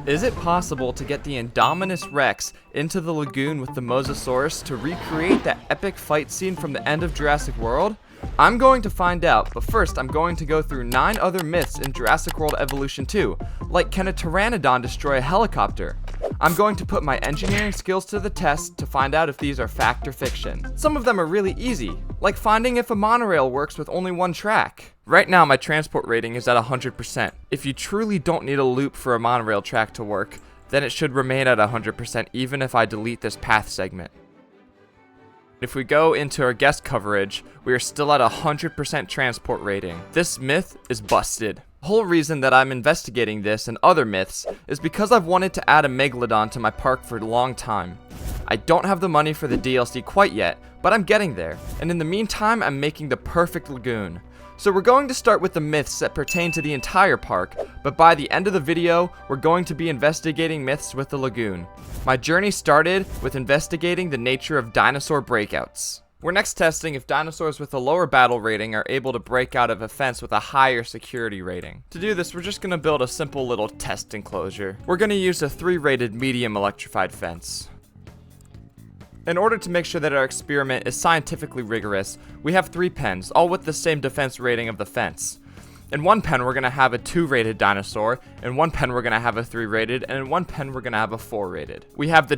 Is it possible to get the Indominus Rex into the lagoon with the Mosasaurus to recreate that epic fight scene from the end of Jurassic World? I'm going to find out, but first I'm going to go through 9 other myths in Jurassic World Evolution 2, like can a pteranodon destroy a helicopter? I'm going to put my engineering skills to the test to find out if these are fact or fiction. Some of them are really easy, like finding if a monorail works with only one track. Right now my transport rating is at 100%. If you truly don't need a loop for a monorail track to work, then it should remain at 100% even if I delete this path segment. If we go into our guest coverage, we are still at 100% transport rating. This myth is busted. The whole reason that I'm investigating this and other myths is because I've wanted to add a megalodon to my park for a long time. I don't have the money for the DLC quite yet, but I'm getting there, and in the meantime I'm making the perfect lagoon. So we're going to start with the myths that pertain to the entire park, but by the end of the video, we're going to be investigating myths with the lagoon. My journey started with investigating the nature of Dinosaur Breakouts. We're next testing if dinosaurs with a lower battle rating are able to break out of a fence with a higher security rating. To do this, we're just going to build a simple little test enclosure. We're going to use a 3-rated medium electrified fence. In order to make sure that our experiment is scientifically rigorous, we have 3 pens, all with the same defense rating of the fence. In one pen, we're going to have a 2-rated dinosaur, in one pen, we're going to have a 3-rated, and in one pen, we're going to have a 4-rated. We have the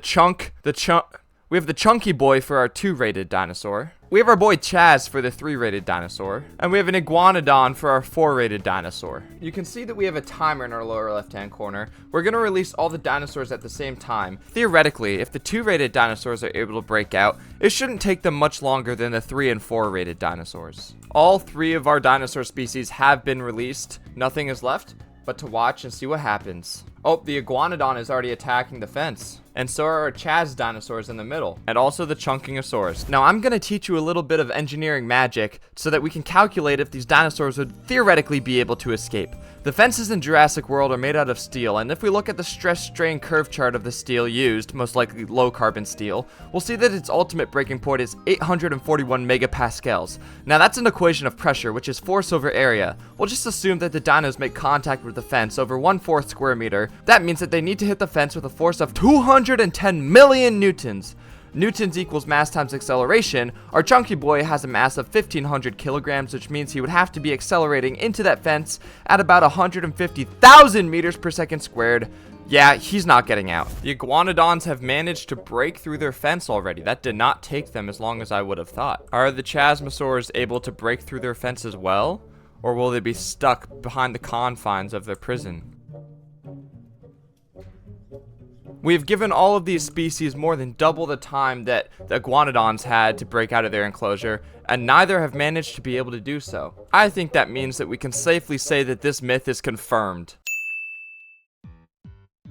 chunky boy for our 2-rated dinosaur. We have our boy Chaz for the 3-rated dinosaur. And we have an iguanodon for our 4-rated dinosaur. You can see that we have a timer in our lower left-hand corner. We're going to release all the dinosaurs at the same time. Theoretically, if the 2-rated dinosaurs are able to break out, it shouldn't take them much longer than the 3 and 4-rated dinosaurs. All 3 of our dinosaur species have been released. Nothing is left but to watch and see what happens. Oh, the iguanodon is already attacking the fence. And so are our Chaz dinosaurs in the middle. And also the Chunkingosaurus. Now I'm going to teach you a little bit of engineering magic so that we can calculate if these dinosaurs would theoretically be able to escape. The fences in Jurassic World are made out of steel, and if we look at the stress-strain curve chart of the steel used, most likely low-carbon steel, we'll see that its ultimate breaking point is 841 megapascals. Now that's an equation of pressure, which is force over area. We'll just assume that the dinos make contact with the fence over 1/4 square meter. That means that they need to hit the fence with a force of 210 million newtons. Newtons equals mass times acceleration. Our chunky boy has a mass of 1,500 kilograms, which means he would have to be accelerating into that fence at about 150,000 meters per second squared. Yeah, he's not getting out. The iguanodons have managed to break through their fence already. That did not take them as long as I would have thought. Are the Chasmosaurs able to break through their fence as well? Or will they be stuck behind the confines of their prison? We have given all of these species more than double the time that the iguanodons had to break out of their enclosure, and neither have managed to be able to do so. I think that means that we can safely say that this myth is confirmed.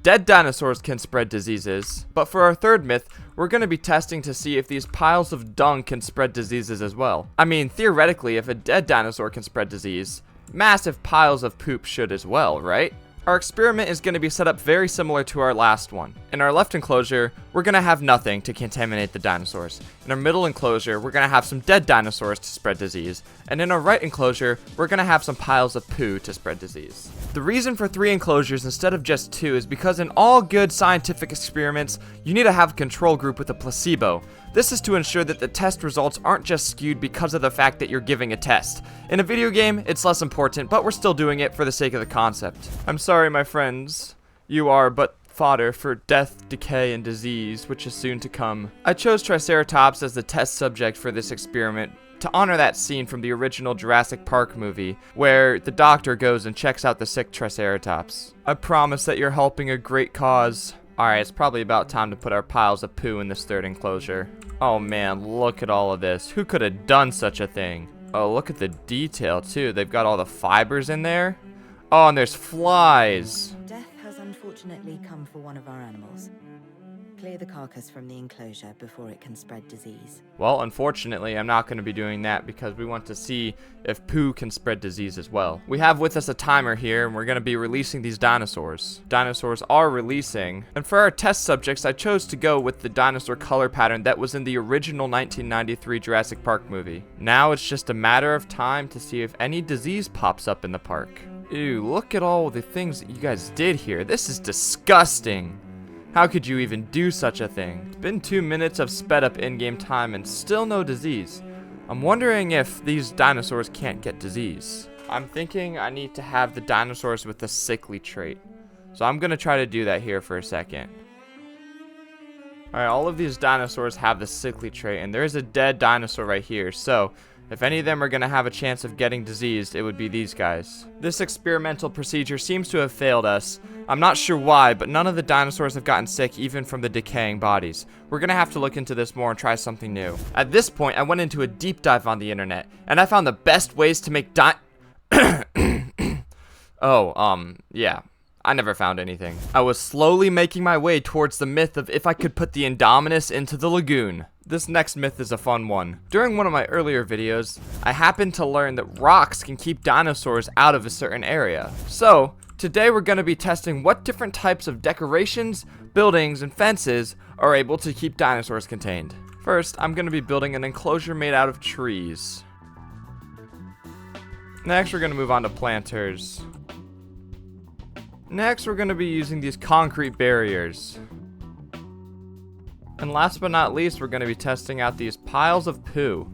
Dead dinosaurs can spread diseases, but for our third myth, we're going to be testing to see if these piles of dung can spread diseases as well. I mean, theoretically, if a dead dinosaur can spread disease, massive piles of poop should as well, right? Our experiment is going to be set up very similar to our last one. In our left enclosure, we're going to have nothing to contaminate the dinosaurs. In our middle enclosure, we're going to have some dead dinosaurs to spread disease. And in our right enclosure, we're going to have some piles of poo to spread disease. The reason for 3 enclosures instead of just 2 is because in all good scientific experiments, you need to have a control group with a placebo. This is to ensure that the test results aren't just skewed because of the fact that you're giving a test. In a video game, it's less important, but we're still doing it for the sake of the concept. I'm sorry, my friends. You are but fodder for death, decay, and disease, which is soon to come. I chose Triceratops as the test subject for this experiment to honor that scene from the original Jurassic Park movie, where the doctor goes and checks out the sick Triceratops. I promise that you're helping a great cause. Alright, it's probably about time to put our piles of poo in this third enclosure. Oh man, look at all of this. Who could have done such a thing? Oh, look at the detail too. They've got all the fibers in there. Oh, and there's flies. Death has unfortunately come for one of our animals. Clear the carcass from the enclosure before it can spread disease. Well, unfortunately, I'm not going to be doing that because we want to see if poo can spread disease as well. We have with us a timer here, and we're going to be releasing these dinosaurs. Dinosaurs are releasing. And for our test subjects, I chose to go with the dinosaur color pattern that was in the original 1993 Jurassic Park movie. Now it's just a matter of time to see if any disease pops up in the park. Ew, look at all the things that you guys did here. This is disgusting. How could you even do such a thing? It's been 2 minutes of sped up in-game time and still no disease. I'm wondering if these dinosaurs can't get disease. I'm thinking I need to have the dinosaurs with the sickly trait. So I'm gonna try to do that here for a second. Alright, all of these dinosaurs have the sickly trait, and there's a dead dinosaur right here. So if any of them are gonna have a chance of getting diseased, it would be these guys. This experimental procedure seems to have failed us. I'm not sure why, but none of the dinosaurs have gotten sick even from the decaying bodies. We're gonna have to look into this more and try something new. At this point, I went into a deep dive on the internet, and I found the best ways to make yeah. I never found anything. I was slowly making my way towards the myth of if I could put the Indominus into the lagoon. This next myth is a fun one. During one of my earlier videos, I happened to learn that rocks can keep dinosaurs out of a certain area. So, today we're going to be testing what different types of decorations, buildings, and fences are able to keep dinosaurs contained. First, I'm going to be building an enclosure made out of trees. Next, we're going to move on to planters. Next, we're going to be using these concrete barriers. And last but not least, we're going to be testing out these piles of poo.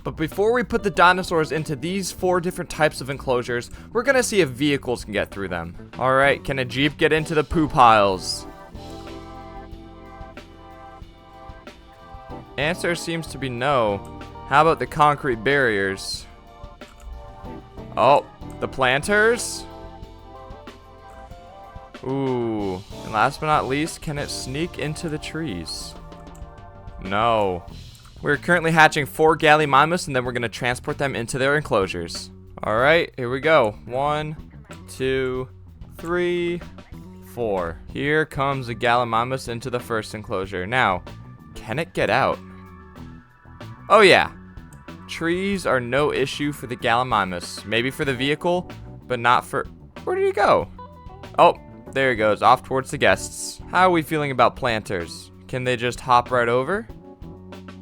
But before we put the dinosaurs into these 4 different types of enclosures, we're going to see if vehicles can get through them. Alright, can a Jeep get into the poo piles? Answer seems to be no. How about the concrete barriers? Oh, the planters? Ooh, and last but not least, can it sneak into the trees? No. We're currently hatching 4 Gallimimus, and then we're going to transport them into their enclosures. Alright, here we go. 1, 2, 3, 4. Here comes a Gallimimus into the first enclosure. Now, can it get out? Oh yeah. Trees are no issue for the Gallimimus. Maybe for the vehicle, but not for... Where did he go? Oh. There he goes, off towards the guests. How are we feeling about planters? Can they just hop right over?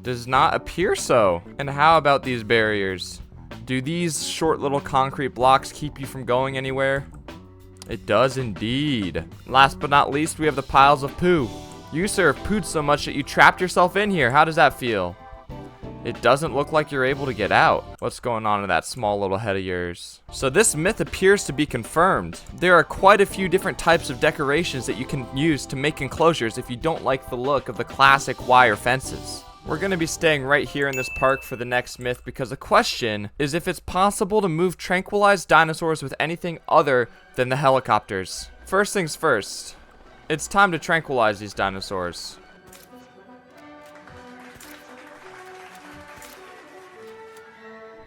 Does not appear so. And how about these barriers? Do these short little concrete blocks keep you from going anywhere? It does indeed. Last but not least, we have the piles of poo. You, sir, have pooed so much that you trapped yourself in here. How does that feel? It doesn't look like you're able to get out. What's going on in that small little head of yours? So this myth appears to be confirmed. There are quite a few different types of decorations that you can use to make enclosures if you don't like the look of the classic wire fences. We're going to be staying right here in this park for the next myth because the question is if it's possible to move tranquilized dinosaurs with anything other than the helicopters. First things first, it's time to tranquilize these dinosaurs.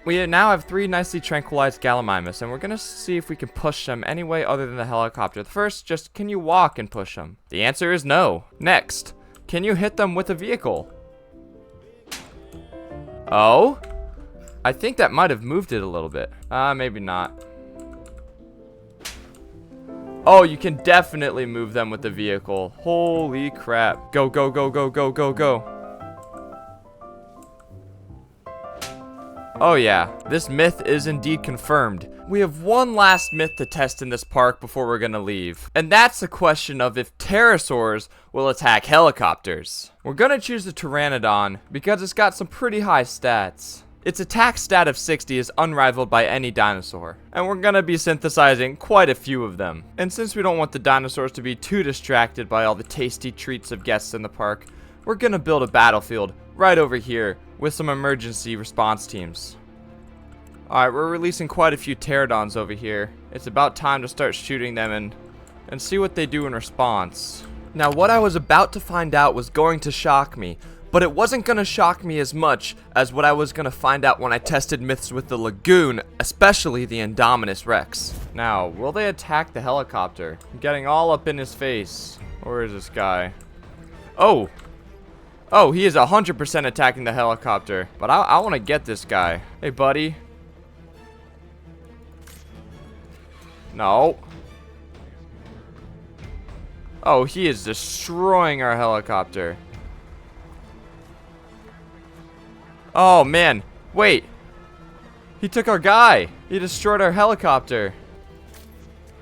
We now have 3 nicely tranquilized Gallimimus, and we're going to see if we can push them any way other than the helicopter. First, just can you walk and push them? The answer is no. Next, can you hit them with a vehicle? Oh? I think that might have moved it a little bit. Maybe not. Oh, you can definitely move them with the vehicle. Holy crap. Go, go, go, go, go, go, go. Oh yeah, this myth is indeed confirmed. We have one last myth to test in this park before we're gonna leave. And that's the question of if pterosaurs will attack helicopters. We're gonna choose the Pteranodon because it's got some pretty high stats. Its attack stat of 60 is unrivaled by any dinosaur. And we're gonna be synthesizing quite a few of them. And since we don't want the dinosaurs to be too distracted by all the tasty treats of guests in the park, we're gonna build a battlefield right over here with some emergency response teams. Alright, we're releasing quite a few pterodons over here. It's about time to start shooting them and see what they do in response. Now, what I was about to find out was going to shock me, but it wasn't going to shock me as much as what I was going to find out when I tested myths with the Lagoon, especially the Indominus Rex. Now, will they attack the helicopter? I'm getting all up in his face. Where is this guy? Oh! Oh, he is 100% attacking the helicopter. But I want to get this guy. Hey, buddy. No. Oh, he is destroying our helicopter. Oh, man. Wait. He took our guy. He destroyed our helicopter.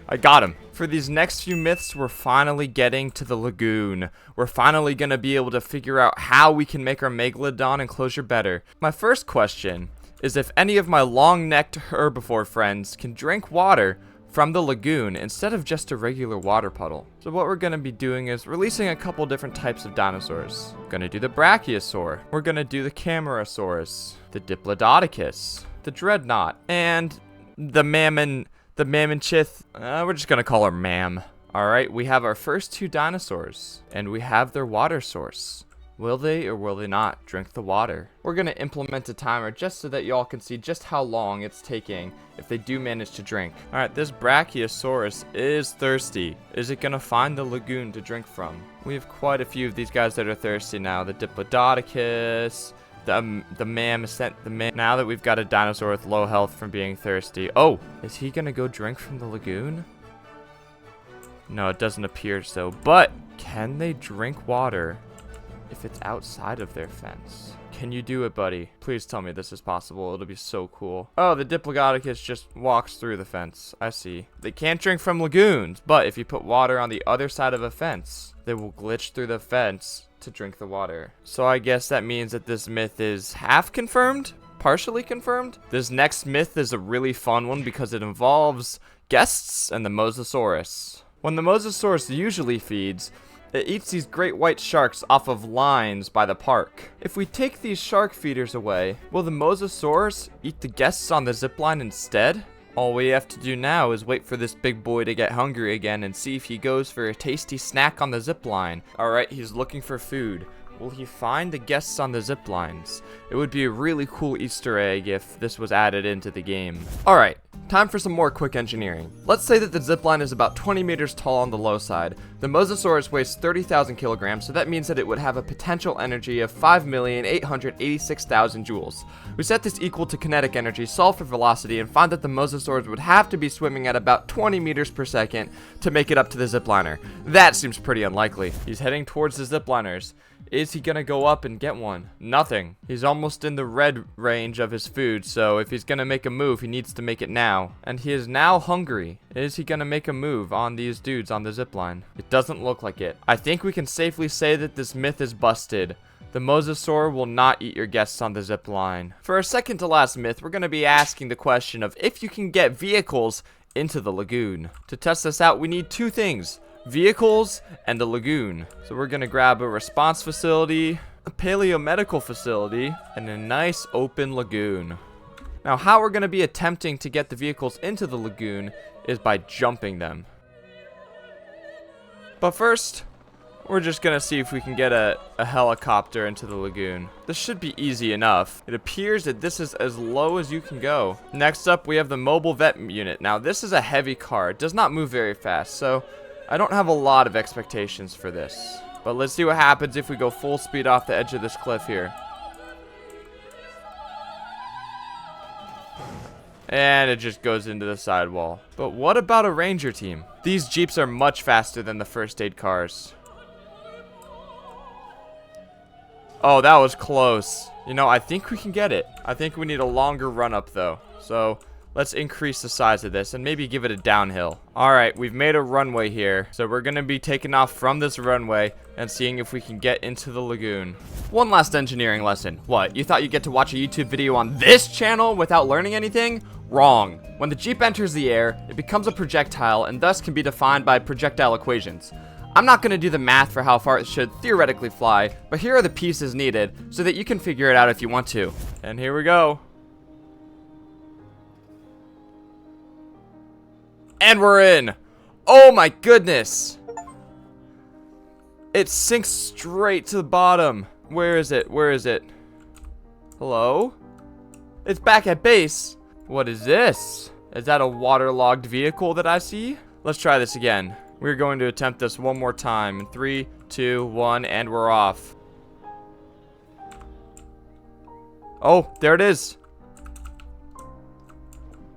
I got him. For these next few myths, we're finally getting to the lagoon. We're finally going to be able to figure out how we can make our Megalodon enclosure better. My first question is if any of my long-necked herbivore friends can drink water from the lagoon instead of just a regular water puddle. So what we're going to be doing is releasing a couple different types of dinosaurs. We're going to do the Brachiosaur. We're going to do the Camarasaurus, the Diplodocus, the Dreadnought, and the Mammochith. We're just going to call her Mam. Alright, we have our first two dinosaurs, and we have their water source. Will they or will they not drink the water? We're going to implement a timer just so that y'all can see just how long it's taking if they do manage to drink. Alright, this Brachiosaurus is thirsty. Is it going to find the lagoon to drink from? We have quite a few of these guys that are thirsty now. The Diplodocus, the Mammoth, now that we've got a dinosaur with low health from being thirsty. Oh, is he going to go drink from the lagoon? No, it doesn't appear so. But can they drink water if it's outside of their fence? Can you do it, buddy? Please tell me this is possible. It'll be so cool. Oh, the Diplodocus just walks through the fence. I see. They can't drink from lagoons, but if you put water on the other side of a fence, they will glitch through the fence to drink the water. So I guess that means that this myth is half confirmed? Partially confirmed? This next myth is a really fun one because it involves guests and the Mosasaurus. When the Mosasaurus usually feeds, it eats these great white sharks off of lines by the park. If we take these shark feeders away, will the Mosasaurus eat the guests on the zipline instead? All we have to do now is wait for this big boy to get hungry again and see if he goes for a tasty snack on the zipline. Alright, he's looking for food. Will he find the guests on the zip lines? It would be a really cool Easter egg if this was added into the game. Alright, time for some more quick engineering. Let's say that the zipline is about 20 meters tall on the low side. The Mosasaurus weighs 30,000 kilograms, so that means that it would have a potential energy of 5,886,000 joules. We set this equal to kinetic energy, solve for velocity, and find that the Mosasaurs would have to be swimming at about 20 meters per second to make it up to the zipliner. That seems pretty unlikely. He's heading towards the zipliners. Is he gonna go up and get one? Nothing. He's almost in the red range of his food, so if he's gonna make a move, he needs to make it now. And he is now hungry. Is he gonna make a move on these dudes on the zipline? It doesn't look like it. I think we can safely say that this myth is busted. The Mosasaur will not eat your guests on the zipline. For our second to last myth, we're gonna be asking the question of if you can get vehicles into the lagoon. To test this out, we need two things: vehicles and a lagoon. So we're gonna grab a response facility, a paleomedical facility, and a nice open lagoon. Now how we're gonna be attempting to get the vehicles into the lagoon is by jumping them. But first, we're just gonna see if we can get a helicopter into the lagoon. This should be easy enough. It appears that this is as low as you can go. Next up, we have the mobile vet unit. Now this is a heavy car. It does not move very fast, so I don't have a lot of expectations for this. But let's see what happens if we go full speed off the edge of this cliff here. And it just goes into the sidewall. But what about a ranger team? These Jeeps are much faster than the first aid cars. Oh, that was close. You know, I think we can get it. I think we need a longer run up though. So let's increase the size of this and maybe give it a downhill. Alright, we've made a runway here. So we're going to be taking off from this runway and seeing if we can get into the lagoon. One last engineering lesson. What, you thought you'd get to watch a YouTube video on this channel without learning anything? Wrong. When the Jeep enters the air, it becomes a projectile and thus can be defined by projectile equations. I'm not going to do the math for how far it should theoretically fly, but here are the pieces needed so that you can figure it out if you want to. And here we go. And we're in. Oh my goodness. It sinks straight to the bottom. Where is it? Where is it? Hello? It's back at base. What is this? Is that a waterlogged vehicle that I see? Let's try this again. We're going to attempt this one more time. In 3, 2, 1, and we're off. Oh, there it is.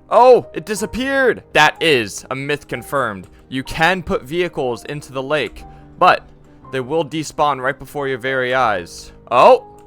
Oh, it disappeared. That is a myth confirmed. You can put vehicles into the lake, but they will despawn right before your very eyes. Oh,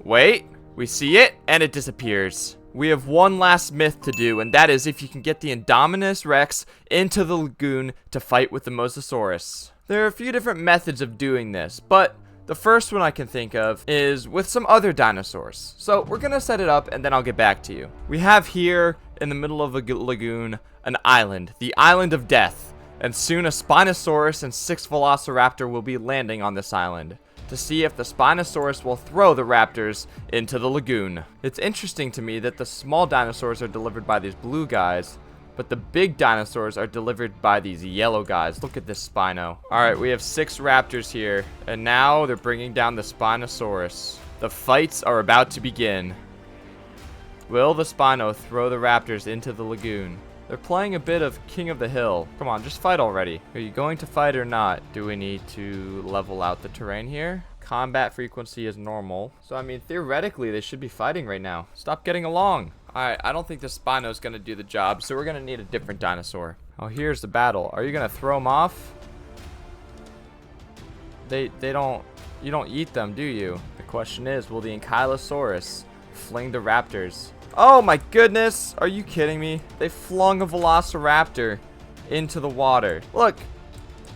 wait, we see it and it disappears. we have one last myth to do, and that is if you can get the Indominus Rex into the lagoon to fight with the Mosasaurus. There are a few different methods of doing this, but the first one I can think of is with some other dinosaurs. So we're gonna set it up and then I'll get back to you. We have here in the middle of a lagoon an island, the Island of Death, and soon a Spinosaurus and 6 Velociraptor will be landing on this island to see if the Spinosaurus will throw the raptors into the lagoon. It's interesting to me that the small dinosaurs are delivered by these blue guys, but the big dinosaurs are delivered by these yellow guys. Look at this Spino. Alright, we have 6 raptors here, and now they're bringing down the Spinosaurus. The fights are about to begin. Will the Spino throw the raptors into the lagoon? They're playing a bit of King of the Hill. Come on, just fight already. Are you going to fight or not? Do we need to level out the terrain here? Combat frequency is normal. So, I mean, theoretically, they should be fighting right now. Stop getting along. Alright, I don't think the Spino's gonna do the job, so we're gonna need a different dinosaur. Oh, here's the battle. Are you gonna throw them off? You don't eat them, do you? The question is, will the Ankylosaurus fling the raptors? Oh my goodness! Are you kidding me? They flung a Velociraptor into the water. Look!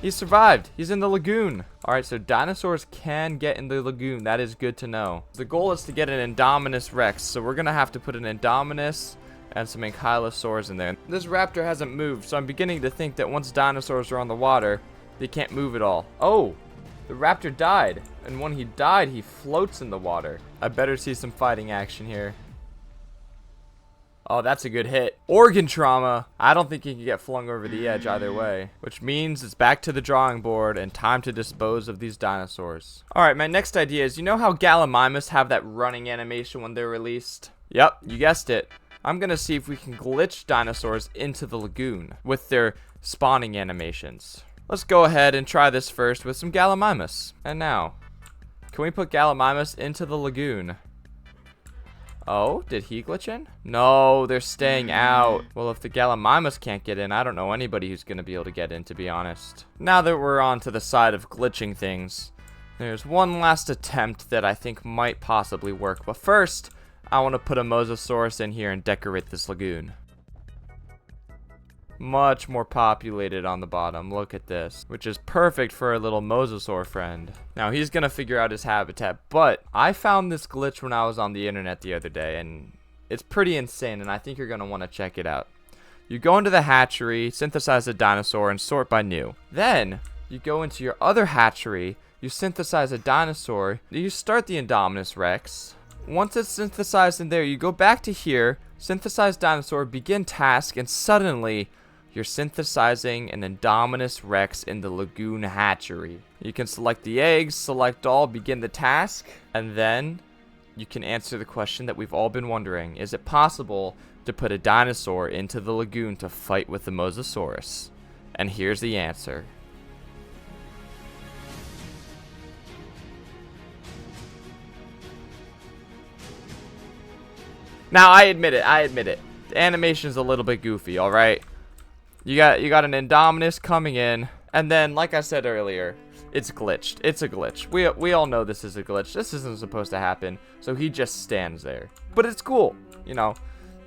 He survived. He's in the lagoon. Alright, so dinosaurs can get in the lagoon. That is good to know. The goal is to get an Indominus Rex, so we're going to have to put an Indominus and some Ankylosaurs in there. This raptor hasn't moved, so I'm beginning to think that once dinosaurs are on the water, they can't move at all. Oh! The raptor died. And when he died, he floats in the water. I better see some fighting action here. Oh, that's a good hit. Organ trauma. I don't think he can get flung over the edge either way. Which means it's back to the drawing board and time to dispose of these dinosaurs. Alright, my next idea is, you know how Gallimimus have that running animation when they're released? Yep, you guessed it. I'm gonna see if we can glitch dinosaurs into the lagoon with their spawning animations. Let's go ahead and try this first with some Gallimimus. And now, can we put Gallimimus into the lagoon? Oh, did he glitch in? No, they're staying out. Well, if the Gallimimus can't get in, I don't know anybody who's going to be able to get in, to be honest. Now that we're on to the side of glitching things, there's one last attempt that I think might possibly work. But first, I want to put a Mosasaurus in here and decorate this lagoon. Much more populated on the bottom. Look at this, which is perfect for a little Mosasaur friend. Now he's gonna figure out his habitat, but I found this glitch when I was on the internet the other day, and it's pretty insane, and I think you're gonna want to check it out. You go into the hatchery, synthesize a dinosaur, and sort by new. Then you go into your other hatchery, you synthesize a dinosaur, you start the Indominus Rex. Once it's synthesized in there, you go back to here, synthesize dinosaur, begin task, and suddenly you're synthesizing an Indominus Rex in the lagoon hatchery. You can select the eggs, select all, begin the task, and then you can answer the question that we've all been wondering. Is it possible to put a dinosaur into the lagoon to fight with the Mosasaurus? And here's the answer. Now, I admit it. The animation's a little bit goofy, alright? You got an Indominus coming in, and then, like I said earlier, it's glitched. It's a glitch. We all know this is a glitch. This isn't supposed to happen, so he just stands there. But it's cool, you know.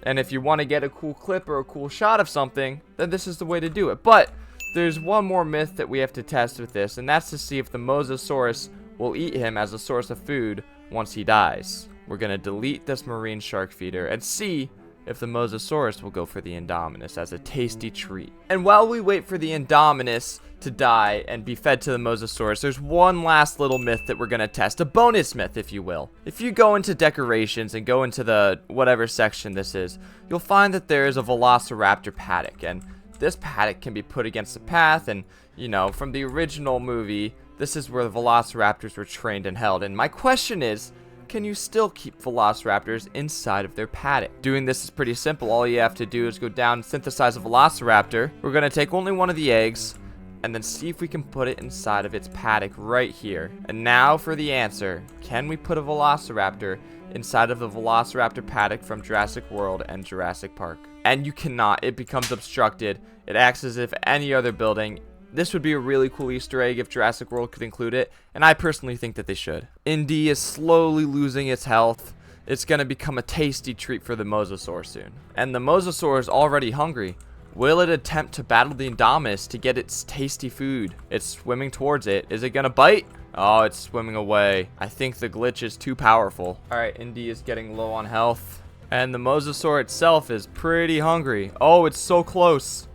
And if you want to get a cool clip or a cool shot of something, then this is the way to do it. But there's one more myth that we have to test with this, and that's to see if the Mosasaurus will eat him as a source of food once he dies. We're going to delete this marine shark feeder and see if the Mosasaurus will go for the Indominus as a tasty treat. And while we wait for the Indominus to die and be fed to the Mosasaurus, there's one last little myth that we're going to test, a bonus myth, if you will. If you go into decorations and go into the whatever section this is, you'll find that there is a Velociraptor paddock, and this paddock can be put against the path, and, you know, from the original movie, this is where the Velociraptors were trained and held. And my question is, can you still keep Velociraptors inside of their paddock? Doing this is pretty simple. All you have to do is go down and synthesize a Velociraptor. We're going to take only one of the eggs and then see if we can put it inside of its paddock right here. And now for the answer. Can we put a Velociraptor inside of the Velociraptor paddock from Jurassic World and Jurassic Park? And you cannot. It becomes obstructed. It acts as if any other building. This would be a really cool Easter egg if Jurassic World could include it, and I personally think that they should. Indy is slowly losing its health. It's gonna become a tasty treat for the Mosasaur soon. And the Mosasaur is already hungry. Will it attempt to battle the Indominus to get its tasty food? It's swimming towards it. Is it gonna bite? Oh, it's swimming away. I think the glitch is too powerful. Alright, Indy is getting low on health. And the Mosasaur itself is pretty hungry. Oh, it's so close.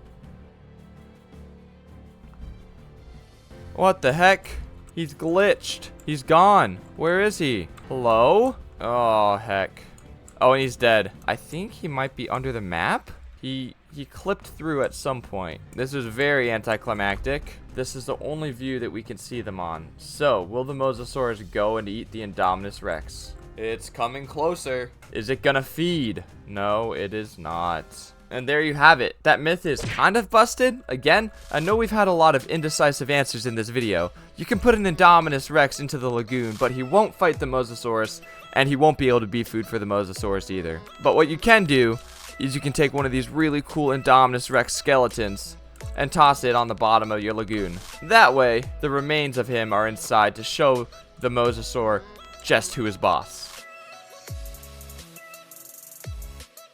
What the heck? He's glitched. He's gone. Where is he? Hello? Oh, heck. Oh, and he's dead. I think he might be under the map. He clipped through at some point. This is very anticlimactic. This is the only view that we can see them on. So, will the Mosasaurus go and eat the Indominus Rex? It's coming closer. Is it gonna feed? No, it is not. And there you have it. That myth is kind of busted. Again, I know we've had a lot of indecisive answers in this video. You can put an Indominus Rex into the lagoon, but he won't fight the Mosasaurus, and he won't be able to be food for the Mosasaurus either. But what you can do is you can take one of these really cool Indominus Rex skeletons and toss it on the bottom of your lagoon. That way, the remains of him are inside to show the Mosasaur just who is boss.